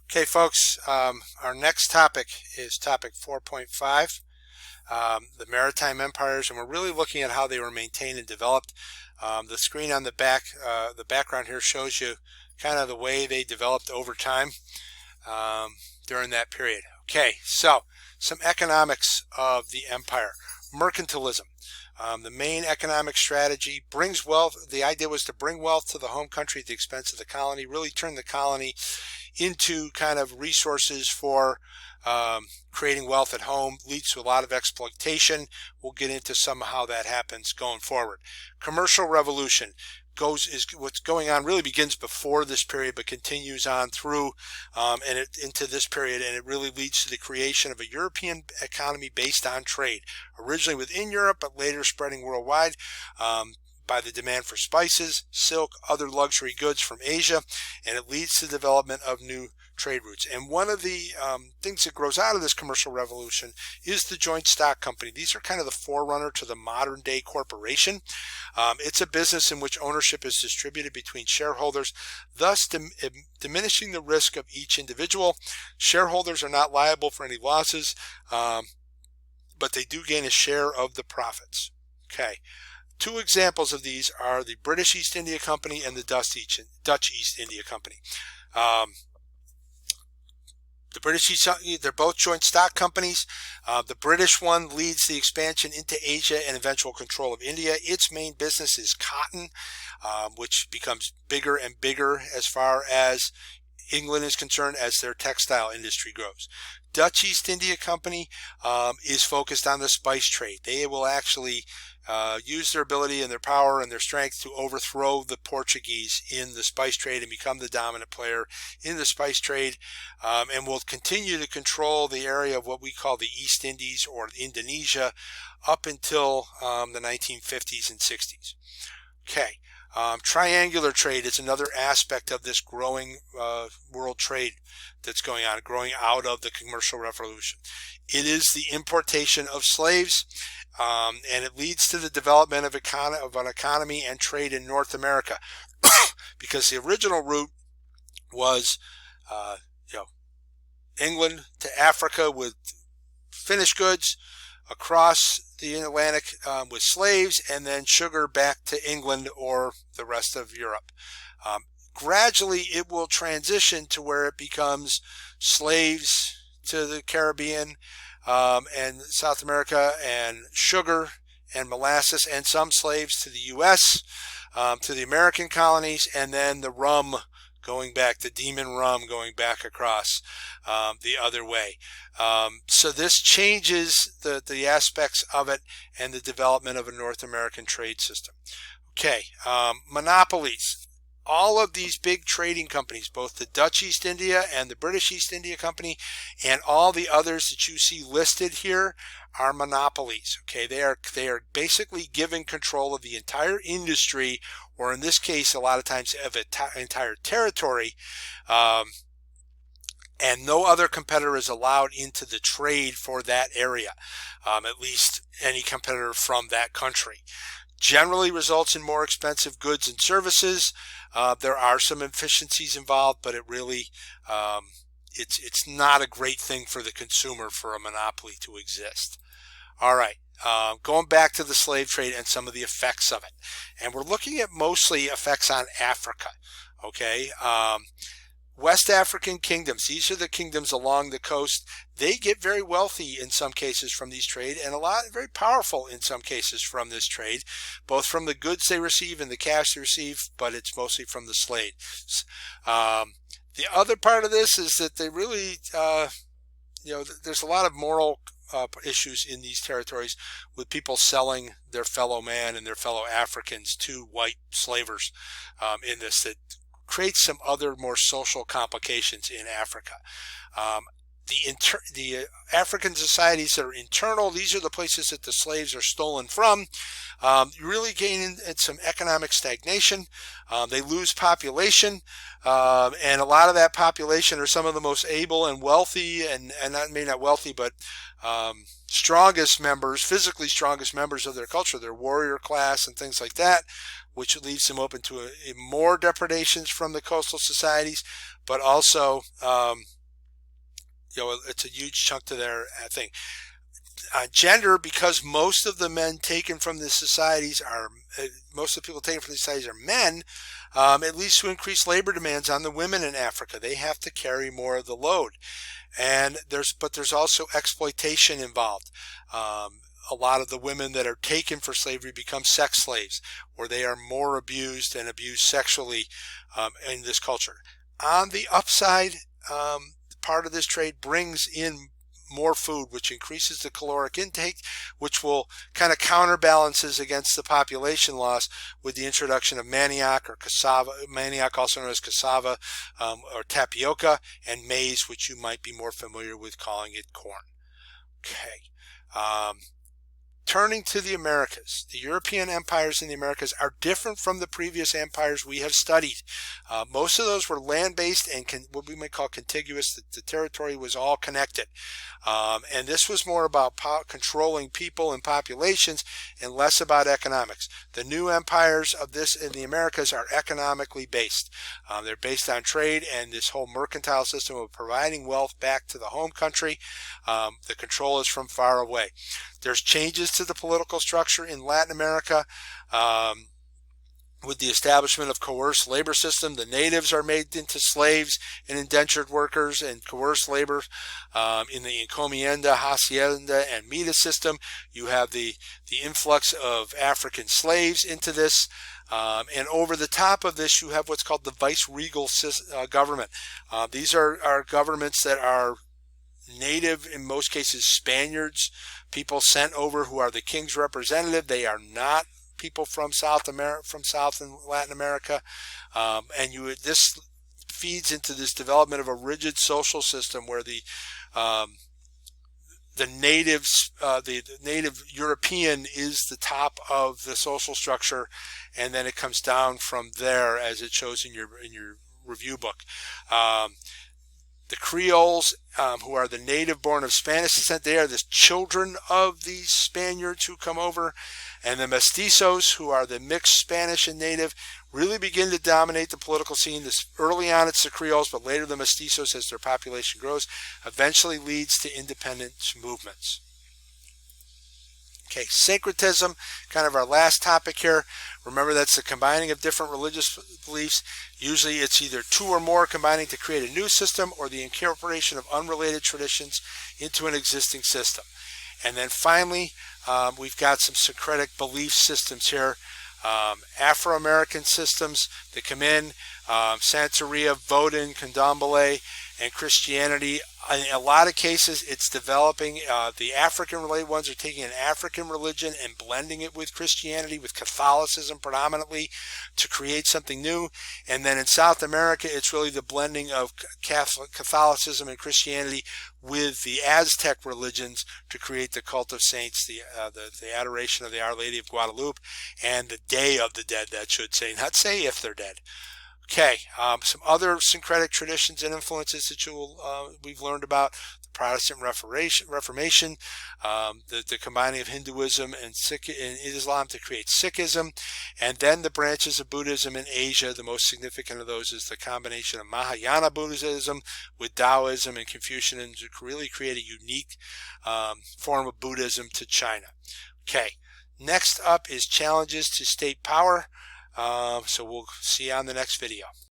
Okay, folks, our next topic is topic 4.5, the Maritime Empires, and we're really looking at how they were maintained and developed. The screen on the background here shows you kind of the way they developed over time during that period. Okay, so some economics of the empire. Mercantilism. The main economic strategy brings wealth. The idea was to bring wealth to the home country at the expense of the colony, really turn the colony into kind of resources for creating wealth at home. Leads to a lot of exploitation. We'll get into some of how that happens going forward. Commercial revolution what's going on, really begins before this period but continues on through into this period, and it really leads to the creation of a European economy based on trade, originally within Europe but later spreading worldwide by the demand for spices, silk, other luxury goods from Asia, and it leads to the development of new trade routes. And one of the things that grows out of this commercial revolution is the joint stock company. These are kind of the forerunner to the modern day corporation. It's a business in which ownership is distributed between shareholders, thus diminishing the risk of each individual. Shareholders are not liable for any losses, but they do gain a share of the profits. Okay. Two examples of these are the British East India Company and the Dutch East India Company. The British, they're both joint stock companies. The British one leads the expansion into Asia and eventual control of India. Its main business is cotton, which becomes bigger and bigger as far as England is concerned as their textile industry grows. Dutch East India Company is focused on the spice trade. They will actually use their ability and their power and their strength to overthrow the Portuguese in the spice trade and become the dominant player in the spice trade, and will continue to control the area of what we call the East Indies or Indonesia up until the 1950s and 60s. Okay. Triangular trade is another aspect of this growing world trade that's going on, growing out of the commercial revolution. It is the importation of slaves, and it leads to the development of an economy and trade in North America, because the original route was, England to Africa with finished goods, across the Atlantic with slaves, and then sugar back to England or the rest of Europe. Gradually, it will transition to where it becomes slaves to the Caribbean and South America, and sugar and molasses, and some slaves to the U.S., to the American colonies, and then the rum going back, the demon rum going back across the other way. So this changes the aspects of it and the development of a North American trade system. Okay, monopolies. All of these big trading companies, both the Dutch East India and the British East India Company, and all the others that you see listed here, are monopolies. Okay, they are basically given control of the entire industry, or in this case, a lot of times of an entire territory, and no other competitor is allowed into the trade for that area, at least any competitor from that country. Generally results in more expensive goods and services. There are some efficiencies involved, but it really it's not a great thing for the consumer for a monopoly to exist. All right, going back to the slave trade and some of the effects of it, and we're looking at mostly effects on Africa. Okay. West African kingdoms, these are the kingdoms along the coast. They get very wealthy in some cases from these trade, and very powerful in some cases from this trade, both from the goods they receive and the cash they receive, but it's mostly from the slaves. The other part of this is that they really, there's a lot of moral issues in these territories with people selling their fellow man and their fellow Africans to white slavers in this, that creates some other more social complications in Africa. The African societies that are internal, these are the places that the slaves are stolen from. You really gain in some economic stagnation. They lose population, and a lot of that population are some of the most able and wealthy, and not wealthy, but strongest members, physically strongest members of their culture, their warrior class and things like that, which leaves them open to more depredations from the coastal societies, but also it's a huge chunk to their thing. Gender, because most of the men taken from the societies are, most of the people taken from the societies are men, it leads to increased labor demands on the women in Africa. They have to carry more of the load. And there's also exploitation involved. A lot of the women that are taken for slavery become sex slaves, or they are more abused and abused sexually in this culture. On the upside, part of this trade brings in more food, which increases the caloric intake, which will kind of counterbalances against the population loss with the introduction of manioc or cassava, manioc also known as cassava or tapioca, and maize, which you might be more familiar with calling it corn. Okay. Turning to the Americas, the European empires in the Americas are different from the previous empires we have studied. Most of those were land-based and what we might call contiguous. The territory was all connected. And this was more about controlling people and populations and less about economics. The new empires of this in the Americas are economically based. They're based on trade and this whole mercantile system of providing wealth back to the home country. The control is from far away. There's changes to the political structure in Latin America. With the establishment of coerced labor system, the natives are made into slaves and indentured workers and coerced labor. In the encomienda, hacienda, and mita system, you have the influx of African slaves into this. And over the top of this, you have what's called the vice-regal government. These are governments that are native, in most cases Spaniards, people sent over who are the king's representative. They are not people from South America, from South and Latin America, and this feeds into this development of a rigid social system where the natives, the native European is the top of the social structure, and then it comes down from there as it shows in your review book. The Creoles, who are the native born of Spanish descent, they are the children of these Spaniards who come over. And the mestizos, who are the mixed Spanish and native, really begin to dominate the political scene. Early on it's the Creoles, but later the mestizos, as their population grows, eventually leads to independence movements. Okay, syncretism, kind of our last topic here. Remember, that's the combining of different religious beliefs. Usually it's either two or more combining to create a new system, or the incorporation of unrelated traditions into an existing system. And then finally, we've got some syncretic belief systems here. Afro-American systems that come in, Santeria, Vodun, Candomblé, and Christianity. In a lot of cases, it's developing, the African-related ones are taking an African religion and blending it with Christianity, with Catholicism predominantly, to create something new. And then in South America, it's really the blending of Catholicism and Christianity with the Aztec religions to create the cult of saints, the adoration of the Our Lady of Guadalupe, and the Day of the Dead, that should say, not say if they're dead. Okay, some other syncretic traditions and influences that we've learned about: the Protestant Reformation, the combining of Hinduism and Islam to create Sikhism, and then the branches of Buddhism in Asia. The most significant of those is the combination of Mahayana Buddhism with Taoism and Confucianism to really create a unique form of Buddhism to China. Okay, next up is challenges to state power. So we'll see you on the next video.